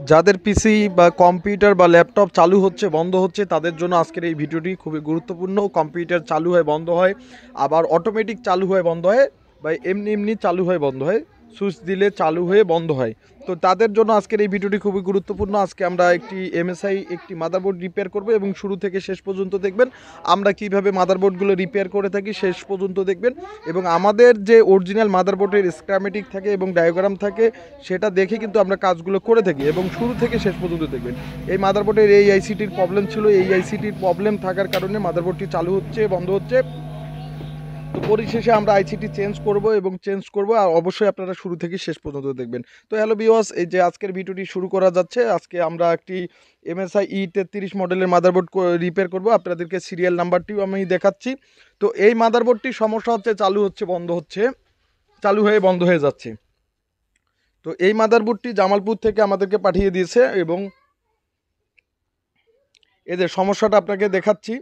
যাদের পিসি বা কম্পিউটার বা ল্যাপটপ চালু হচ্ছে বন্ধ হচ্ছে তাদের জন্য আজকের এই ভিডিওটি খুবই গুরুত্বপূর্ণ। কম্পিউটার চালু হয় বন্ধ হয়, আবার অটোমেটিক চালু হয়ে বন্ধ হয়, বা এমনি এমনি চালু হয়ে বন্ধ হয়, সুইচ দিলে চালু হয়ে বন্ধ হয়। তো তাদের জন্য আজকের এই ভিডিওটি খুবই গুরুত্বপূর্ণ। আজকে আমরা একটি এমএসআই একটি মাদারবোর্ড রিপেয়ার করব এবং শুরু থেকে শেষ পর্যন্ত দেখবেন আমরা কিভাবে মাদারবোর্ডগুলো রিপেয়ার করে থাকি, শেষ পর্যন্ত দেখবেন। এবং আমাদের যে অরিজিনাল মাদারবোর্ডের স্কিমেটিক থাকে এবং ডায়াগ্রাম থাকে সেটা দেখে কিন্তু আমরা কাজগুলো করে থাকি, এবং শুরু থেকে শেষ পর্যন্ত দেখবেন। এই মাদারবোর্ডের এই আইসিটির প্রবলেম ছিল, এই আইসিটির প্রবলেম থাকার কারণে মাদারবোর্ডটি চালু হচ্ছে বন্ধ হচ্ছে। তো পরিশেষে আমরা আইসিটি চেঞ্জ করব এবং চেঞ্জ করব, আর অবশ্যই আপনারা শুরু থেকে শেষ পর্যন্ত দেখবেন। তো হ্যালো ভিউয়ার্স, এই যে আজকের ভিডিওটি শুরু করা যাচ্ছে। আজকে আমরা একটি এমএসআই E33 মডেলের মাদারবোর্ড রিপেয়ার করব। আপনাদেরকে সিরিয়াল নাম্বারটিও আমি দেখাচ্ছি। তো এই মাদারবোর্ডটির সমস্যা হচ্ছে চালু হচ্ছে বন্ধ হচ্ছে, চালু হয়ে বন্ধ হয়ে যাচ্ছে। তো এই মাদারবোর্ডটি জামালপুর থেকে আমাদেরকে পাঠিয়ে দিয়েছে, এবং এদের সমস্যাটা আপনাকে দেখাচ্ছি।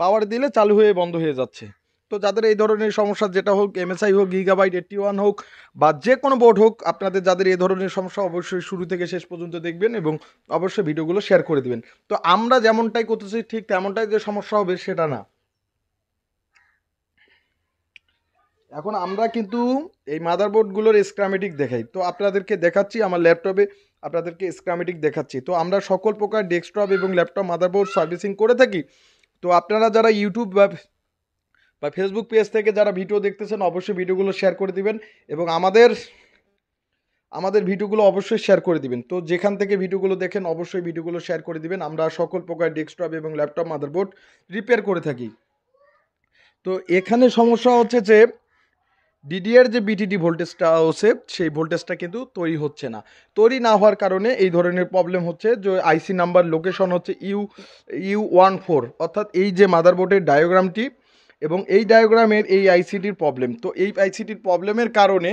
পাওয়ার দিলে চালু হয়ে বন্ধ হয়ে যাচ্ছে। তো যাদের এই ধরনের সমস্যা, যেটা হোক এমএসআই হোক, গিগাবাইট 81 হোক, বা যে কোনো বোর্ড হোক, আপনাদের যাদের এই ধরনের সমস্যা অবশ্যই শুরু থেকে শেষ পর্যন্ত দেখবেন এবং অবশ্যই ভিডিওগুলো শেয়ার করে দিবেন। তো আমরা যেমনটাই করতেছি ঠিক তেমনটাই যে সমস্যা হবে সেটা না। এখন আমরা কিন্তু এই মাদারবোর্ডগুলোর স্কিমেটিক দেখাই, তো আপনাদেরকে দেখাচ্ছি আমার ল্যাপটপে, আপনাদেরকে স্কিমেটিক দেখাচ্ছি। তো আমরা সকল প্রকার ডেস্কটপ এবং ল্যাপটপ মাদারবোর্ড সার্ভিসিং করে থাকি। তো আপনারা যারা ইউটিউব বা ফেসবুক পেজ থেকে যারা ভিডিও দেখতেছেন অবশ্যই ভিডিওগুলো শেয়ার করে দিবেন, এবং আমাদের আমাদের ভিডিওগুলো অবশ্যই শেয়ার করে দিবেন। তো যেখান থেকে ভিডিওগুলো দেখেন অবশ্যই ভিডিওগুলো শেয়ার করে দিবেন। আমরা সকল প্রকার ডেস্কটপ এবং ল্যাপটপ মাদারবোর্ড রিপেয়ার করে থাকি। তো এখানে সমস্যা হচ্ছে যে ডিডিআর যে বিটিডি ভোল্টেজটা হচ্ছে সেই ভোল্টেজটা কিন্তু তৈরি হচ্ছে না। তৈরি না হওয়ার কারণে এই ধরনের প্রবলেম হচ্ছে, যে আইসি নাম্বার লোকেশন হচ্ছে ইউ14, অর্থাৎ এই যে মাদারবোর্ডের ডায়াগ্রামটি এবং এই ডায়াগ্রামের এই আইসিটির প্রবলেম। তো এই আইসিটির প্রবলেমের কারণে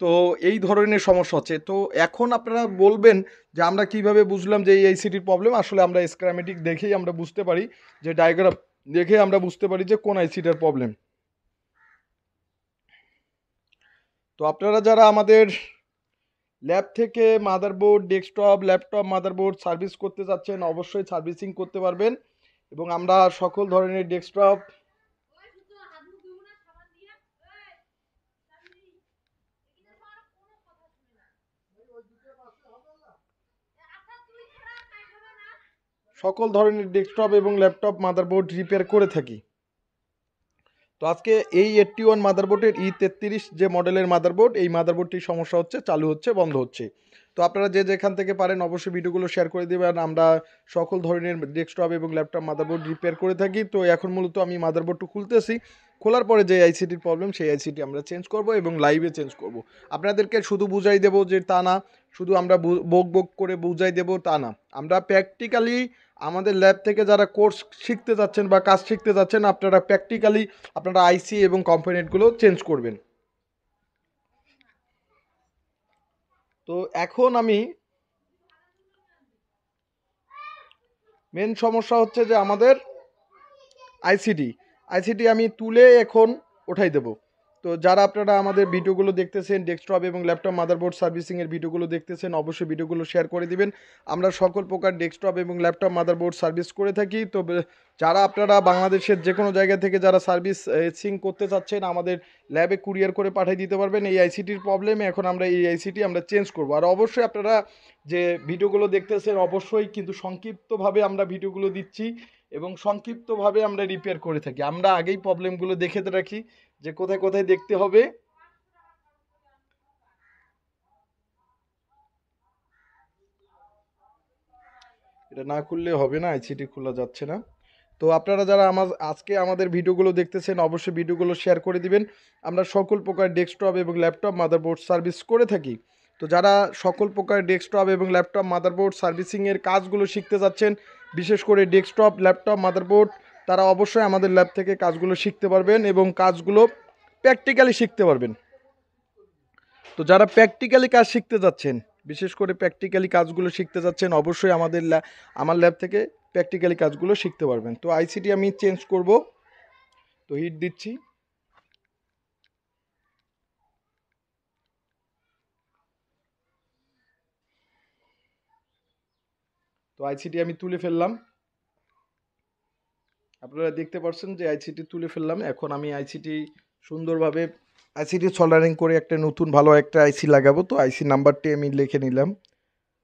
তো এই ধরনের সমস্যা হচ্ছে। তো এখন আপনারা বলবেন যে আমরা কিভাবে বুঝলাম যে এই আইসিটির প্রবলেম। আসলে আমরা স্কিমেটিক দেখেই আমরা বুঝতে পারি, যে ডায়াগ্রাম দেখে আমরা বুঝতে পারি যে কোন আইসিটার প্রবলেম। তো আপনারা যারা আমাদের ল্যাব থেকে motherboard, desktop, laptop, motherboard service করতে যাচ্ছেন অবশ্যই সার্ভিসিং করতে পারবেন, এবং আমরা সকল ধরনের ডেস্কটপ, সকল ধরনের ডেস্কটপ এবং ল্যাপটপ মাদারবোর্ড রিপেয়ার করে থাকি। তো আজকে এই 81 মাদারবোর্ডের E33 যে মডেলের মাদারবোর্ড, এই মাদারবোর্ডটির সমস্যা হচ্ছে চালু হচ্ছে বন্ধ হচ্ছে। তো আপনারা যে যেখান থেকে পারেন অবশ্যই ভিডিওগুলো শেয়ার করে দেবেন। আমরা সকল ধরনের ডেস্কটপ এবং ল্যাপটপ মাদারবোর্ড রিপেয়ার করে থাকি। তো এখন মূলত আমি মাদারবোর্ডটা খুলতেছি, খোলার পরে যে আইসিটির প্রবলেম সেই আইসিটি আমরা চেঞ্জ করব এবং লাইভে চেঞ্জ করব। আপনাদেরকে শুধু বুঝাই দেবো যে তা না, শুধু আমরা বক বক করে বুঝাই দেবো তা না, আমরা প্র্যাকটিক্যালি আমাদের ল্যাব থেকে যারা কোর্স শিখতে যাচ্ছেন বা কাজ শিখতে যাচ্ছেন আপনারা প্র্যাকটিক্যালি আপনারা আইসি এবং কম্পোনেন্টগুলো চেঞ্জ করবেন। তো এখন আমি মেন সমস্যা হচ্ছে যে আমাদের আইসিটি আইসিটি আমি তুলে এখন ওঠাই দেব। তো যারা আপনারা আমাদের ভিডিওগুলো দেখতেছেন, ডেস্কটপ এবং ল্যাপটপ মাদারবোর্ড সার্ভিসিংয়ের ভিডিওগুলো দেখতেছেন অবশ্যই ভিডিওগুলো শেয়ার করে দিবেন। আমরা সকল প্রকার ডেস্কটপ এবং ল্যাপটপ মাদারবোর্ড সার্ভিস করে থাকি। তো যারা আপনারা বাংলাদেশের যে কোনো জায়গা থেকে যারা সার্ভিসিং করতে চাচ্ছেন আমাদের ল্যাবে কুরিয়ার করে পাঠিয়ে দিতে পারবেন। এই আইসিটির প্রবলেমে এখন আমরা এই আইসিটি আমরা চেঞ্জ করব। আর অবশ্যই আপনারা যে ভিডিওগুলো দেখতেছেন অবশ্যই কিন্তু সংক্ষিপ্তভাবে আমরা ভিডিওগুলো দিচ্ছি এবং সংক্ষিপ্তভাবে আমরা রিপেয়ার করে থাকি। আমরা আগেই প্রবলেমগুলো দেখে রাখি যে কোথায় কোথায় দেখতে হবে। এটা না খুললে হবে না, আইসিটি খোলা যাচ্ছে না। তো আপনারা যারা আজকে আমাদের ভিডিওগুলো দেখতেছেন অবশ্যই ভিডিওগুলো শেয়ার করে দিবেন। আমরা সকল প্রকার ডেস্কটপ এবং ল্যাপটপ মাদারবোর্ড সার্ভিস করে থাকি। তো যারা সকল প্রকার ডেস্কটপ এবং ল্যাপটপ মাদারবোর্ড সার্ভিসিংয়ের কাজগুলো শিখতে যাচ্ছেন, বিশেষ করে ডেস্কটপ, ল্যাপটপ, মাদারবোর্ড, তারা অবশ্যই আমাদের ল্যাব থেকে কাজগুলো শিখতে পারবেন এবং কাজগুলো প্র্যাকটিক্যালি শিখতে পারবেন। তো যারা প্র্যাকটিক্যালি কাজ শিখতে যাচ্ছেন, বিশেষ করে প্র্যাকটিক্যালি কাজগুলো শিখতে যাচ্ছেন অবশ্যই আমার ল্যাব থেকে প্র্যাকটিক্যালি কাজগুলো শিখতে পারবেন। তো আইসিটি আমি চেঞ্জ করব, তো হিট দিচ্ছি। তো আইসিটি আমি তুলে ফেললাম, আপনারা দেখতে পাচ্ছেন যে আইসিটি তুলে ফেললাম। এখন আমি আইসিটি সুন্দরভাবে আইসিটি সোল্ডারিং করে একটা নতুন ভালো একটা আইসি লাগাবো। তো আইসি নাম্বারটি আমি লিখে নিলাম,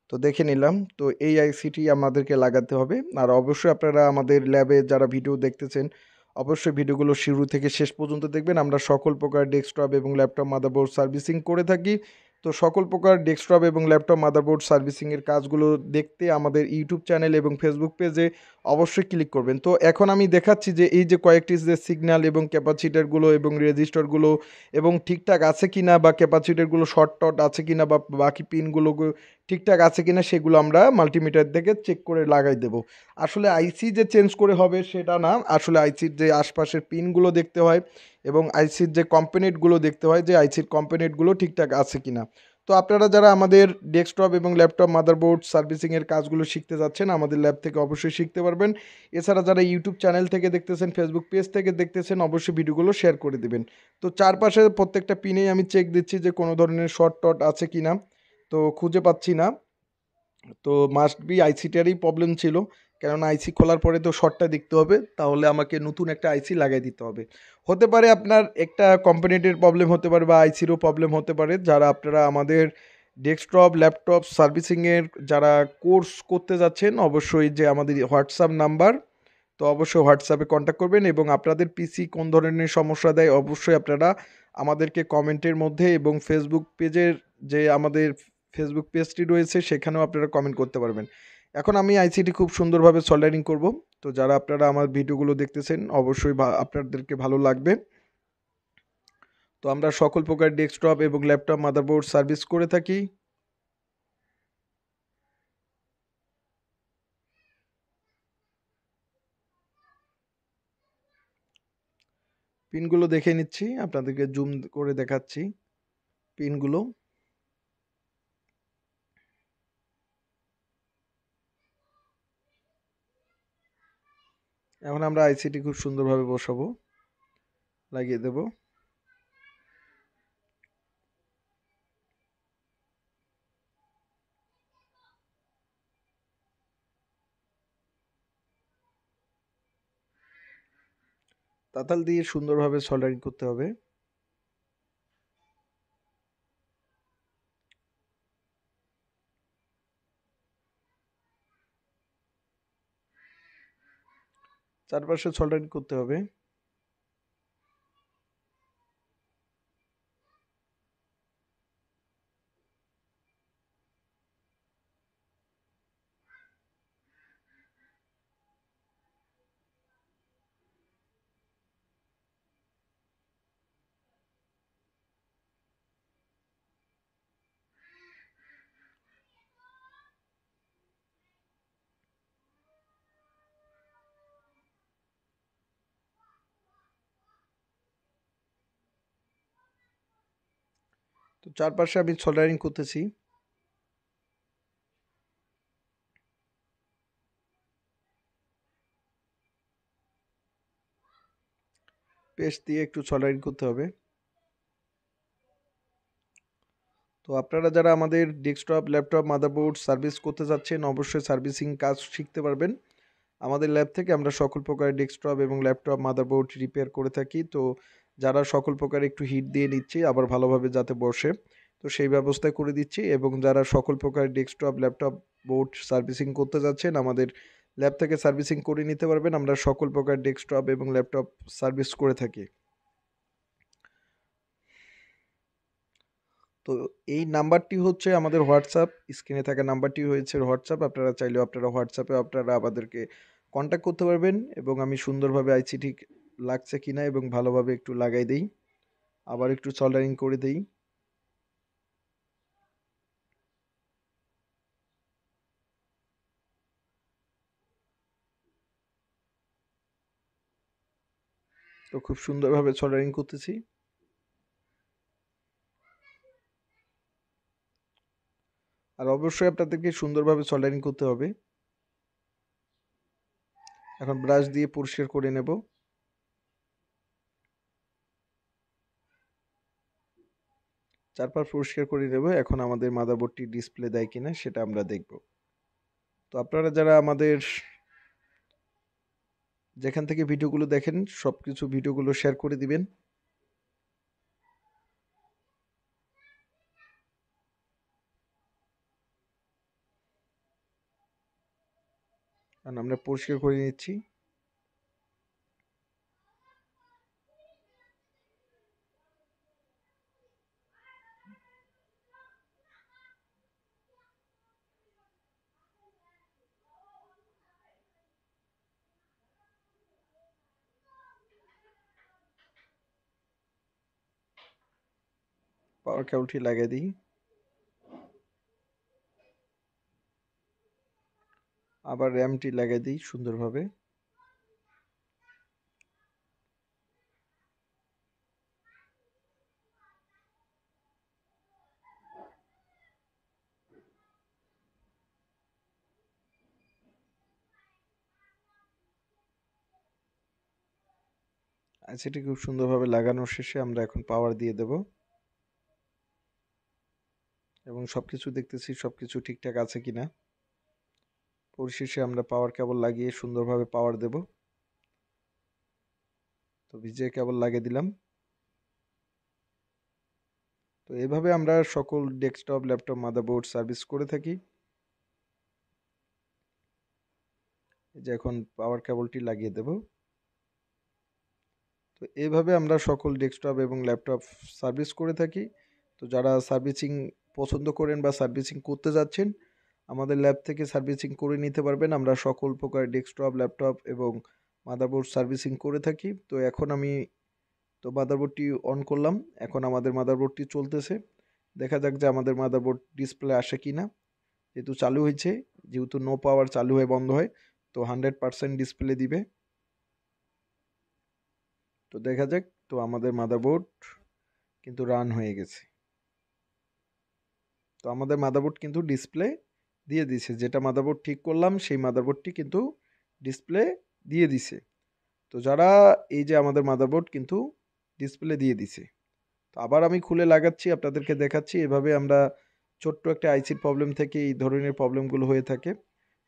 তো দেখে নিলাম। তো এই আইসিটি আমাদেরকে লাগাতে হবে। আর অবশ্যই আপনারা আমাদের ল্যাবে যারা ভিডিও দেখতেছেন অবশ্যই ভিডিওগুলো শুরু থেকে শেষ পর্যন্ত দেখবেন। আমরা সকল প্রকার ডেস্কটপ এবং ল্যাপটপ মাদারবোর্ড সার্ভিসিং করে থাকি। তো সকল প্রকার ডেস্কটপ এবং ল্যাপটপ মাদারবোর্ড সার্ভিসিংয়ের কাজগুলো দেখতে আমাদের ইউটিউব চ্যানেল এবং ফেসবুক পেজে অবশ্যই ক্লিক করবেন। তো এখন আমি দেখাচ্ছি যে এই যে কয়েকটি যে সিগন্যাল এবং ক্যাপাসিটারগুলো এবং রেজিস্টারগুলো এবং ঠিকঠাক আছে কিনা, বা ক্যাপাসিটারগুলো শর্ট টট আছে কিনা, বা বাকি পিনগুলো ঠিকঠাক আছে কিনা সেগুলো আমরা মাল্টিমিটার থেকে চেক করে লাগাই দেব। আসলে আইসি যে চেঞ্জ করে হবে সেটা না, আসলে আইসির যে আশপাশের পিনগুলো দেখতে হয় এবং আইসির যে কম্পোনেন্টগুলো দেখতে হয় যে আইসির কম্পোনেন্টগুলো ঠিকঠাক আছে কিনা। তো আপনারা যারা আমাদের ডেস্কটপ এবং ল্যাপটপ মাদারবোর্ড সার্ভিসিংয়ের কাজগুলো শিখতে যাচ্ছেন আমাদের ল্যাব থেকে অবশ্যই শিখতে পারবেন। এছাড়া যারা ইউটিউব চ্যানেল থেকে দেখতেছেন, ফেসবুক পেজ থেকে দেখতেছেন অবশ্যই ভিডিওগুলো শেয়ার করে দেবেন। তো চারপাশে প্রত্যেকটা পিনেই আমি চেক দিচ্ছি যে কোনো ধরনের শর্ট টট আছে কিনা, তো খুঁজে পাচ্ছি না। তো মাস্ট বি আইসিটারই প্রবলেম ছিল, কেননা আইসি খোলার পরে তো শর্টটা দেখতে হবে, তাহলে আমাকে নতুন একটা আইসি লাগাই দিতে হবে। হতে পারে আপনার একটা কম্পোনেন্টের প্রবলেম হতে পারে বা আইসিরও প্রবলেম হতে পারে। যারা আপনারা আমাদের ডেস্কটপ ল্যাপটপ সার্ভিসিংয়ের যারা কোর্স করতে যাচ্ছেন অবশ্যই যে আমাদের হোয়াটসঅ্যাপ নাম্বার, তো অবশ্যই হোয়াটসঅ্যাপে কন্ট্যাক্ট করবেন। এবং আপনাদের পিসি কোন ধরনের সমস্যা দেয় অবশ্যই আপনারা আমাদেরকে কমেন্টের মধ্যে এবং ফেসবুক পেজের যে আমাদের ফেসবুক পেজটি রয়েছে সেখানেও আপনারা কমেন্ট করতে পারবেন। এখন আমি আইসিটি খুব সুন্দরভাবে সোল্ডারিং করব। তো যারা আপনারা আমার ভিডিওগুলো দেখতেছেন অবশ্যই আপনাদেরকে ভালো লাগবে। তো আমরা সকল প্রকার ডেস্কটপ এবং ল্যাপটপ মাদারবোর্ড সার্ভিস করে থাকি। পিনগুলো দেখে নিচ্ছি, আপনাদেরকে জুম করে দেখাচ্ছি পিনগুলো। এখন আমরা আইসিটি খুব সুন্দরভাবে বসাবো, লাগিয়ে দেব। তাতাল দিয়ে সুন্দরভাবে সোল্ডারিং করতে হবে। চারপাশে সোল্ডারিং করতে হবে। তো চারপাশে আমি সোল্ডারিং করতেছি। পেস্ট দিয়ে একটু সোল্ডারিং করতে হবে। তো আপনারা যারা আমাদের ডেস্কটপ ল্যাপটপ মাদারবোর্ড সার্ভিস করতে যাচ্ছেন অবশ্যই সার্ভিসিং কাজ শিখতে পারবেন। আমাদের ল্যাব থেকে আমরা সকল প্রকার ডেস্কটপ এবং ল্যাপটপ মাদারবোর্ড রিপেয়ার করে থাকি। তো যারা সকল প্রকার একটু হিট দিয়ে নিচ্ছি আবার ভালোভাবে যাতে বসে, তো সেই ব্যবস্থা করে দিচ্ছি। এবং যারা সকল প্রকার ডেস্কটপ ল্যাপটপ বোর্ড সার্ভিসিং করতে যাচ্ছেন আমাদের ল্যাব থেকে সার্ভিসিং করে নিতে পারবেন। আমরা সকল প্রকার ডেস্কটপ এবং ল্যাপটপ সার্ভিস করে থাকি। তো এই নাম্বারটি হচ্ছে আমাদের হোয়াটসঅ্যাপ, স্ক্রিনে থাকা নাম্বারটি হয়েছে হোয়াটসঅ্যাপ। আপনারা চাইলেও আপনারা হোয়াটসঅ্যাপে আপনারা আমাদেরকে কন্ট্যাক্ট করতে পারবেন। এবং আমি সুন্দরভাবে আইসি ঠিক লাগছে কিনা এবং ভালোভাবে একটু লাগাই দেই, আবার একটু সোল্ডারিং করে দেই। তো খুব সুন্দরভাবে সোল্ডারিং করতেছি। আর অবশ্যই আপনাদেরকে সুন্দরভাবে সোল্ডারিং করতে হবে। এখন ব্রাশ দিয়ে পরিষ্কার করে নেব। চারপাশ পরিষ্কার করে নেব। এখন আমাদের মাদারবোর্ডটি ডিসপ্লে দেয় কিনা সেটা আমরা দেখব। তো আপনারা যারা আমাদের যেখান থেকে ভিডিওগুলো দেখেন সব কিছু ভিডিওগুলো শেয়ার করে দিবেন। কারণ আমরা পরিষ্কার করে নিচ্ছি। পাওয়ার কেবলটি লাগিয়ে দিই। আবার র্যামটি লাগিয়ে দিই সুন্দরভাবে। আইসিটি খুব সুন্দরভাবে লাগানোর শেষে আমরা এখন পাওয়ার দিয়ে দেব এবং সবকিছু দেখতেছি সবকিছু ঠিকঠাক আছে কিনা। পরিশেষে আমরা পাওয়ার কেবল লাগিয়ে সুন্দরভাবে পাওয়ার দেব। তো ভিজিএ কেবল লাগিয়ে দিলাম। তো এভাবে আমরা সকল ডেস্কটপ, ল্যাপটপ, মাদারবোর্ড সার্ভিস করে থাকি। এই যে এখন পাওয়ার কেবলটি লাগিয়ে দেব। তো এইভাবে আমরা সকল ডেস্কটপ এবং ল্যাপটপ সার্ভিস করে থাকি। তো যারা সার্ভিসিং পছন্দ করেন বা সার্ভিসিং করতে যাচ্ছেন আমাদের ল্যাব থেকে সার্ভিসিং করে নিতে পারবেন। আমরা সকল প্রকার ডেস্কটপ, ল্যাপটপ এবং মাদারবোর্ড সার্ভিসিং করে থাকি। তো এখন আমি মাদারবোর্ডটি অন করলাম। এখন আমাদের মাদারবোর্ডটি চলতেছে। দেখা যাক যে আমাদের মাদারবোর্ড ডিসপ্লে আসে কিনা। যেহেতু চালু হয়েছে, যেহেতু নো পাওয়ার চালু হয়ে বন্ধ হয়, তো 100% ডিসপ্লে দিবে। তো দেখা যাক। তো আমাদের মাদারবোর্ড কিন্তু রান হয়ে গেছে। তো আমাদের মাদারবোর্ড কিন্তু ডিসপ্লে দিয়ে দিছে। যেটা মাদারবোর্ড ঠিক করলাম সেই মাদারবোর্ডটি কিন্তু ডিসপ্লে দিয়ে দিছে। তো যারা এই যে আমাদের মাদারবোর্ড কিন্তু ডিসপ্লে দিয়ে দিছে। তো আবার আমি খুলে লাগাচ্ছি, আপনাদেরকে দেখাচ্ছি। এভাবে আমরা ছোট্ট একটা আইসির প্রবলেম থেকে এই ধরনের প্রবলেমগুলো হয়ে থাকে।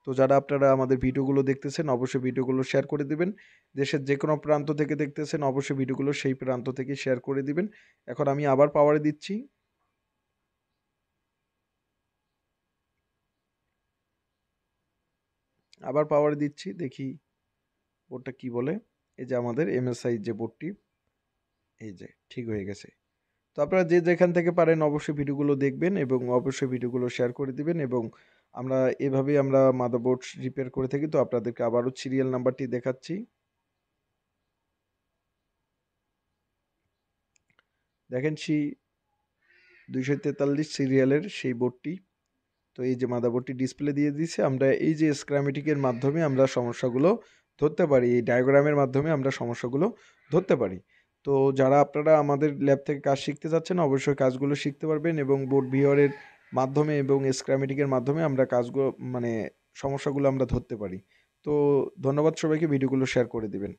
তো যারা আপনারা আমাদের ভিডিওগুলো দেখতেছেন অবশ্যই ভিডিওগুলো শেয়ার করে দিবেন। দেশের যে কোনো প্রান্ত থেকে দেখতেছেন অবশ্যই ভিডিওগুলো সেই প্রান্ত থেকে শেয়ার করে দিবেন। এখন আমি আবার পাওয়ারে দিচ্ছি। আবার পাওয়ারে দিচ্ছি, দেখি বোর্ডটা কি বলে। এই যে আমাদের এমএসআই যে বোর্ডটি, এই যে ঠিক হয়ে গেছে। তো আপনারা যে যেখান থেকে পারেন অবশ্যই ভিডিওগুলো দেখবেন এবং অবশ্যই ভিডিওগুলো শেয়ার করে দিবেন। এবং আমরা এভাবেই আমরা মাদারবোর্ড রিপেয়ার করে থাকি। তো আপনাদেরকে আবারও সিরিয়াল নাম্বারটি দেখাচ্ছি। দেখেন সেই 243 সিরিয়ালের সেই বোর্ডটি। তো এই যে মাদারবোর্ডটি ডিসপ্লে দিয়ে দিয়েছে। আমরা এই যে স্ক্রামেটিকের মাধ্যমে আমরা সমস্যাগুলো ধরতে পারি, এই ডায়াগ্রামের মাধ্যমে আমরা সমস্যাগুলো ধরতে পারি। তো যারা আপনারা আমাদের ল্যাব থেকে কাজ শিখতে যাচ্ছেন অবশ্যই কাজগুলো শিখতে পারবেন এবং বোর্ড ভিওরের মাধ্যমে এবং স্ক্রামেটিকের মাধ্যমে আমরা কাজগুলো সমস্যাগুলো আমরা ধরতে পারি। তো ধন্যবাদ সবাইকে, ভিডিওগুলো শেয়ার করে দিবেন।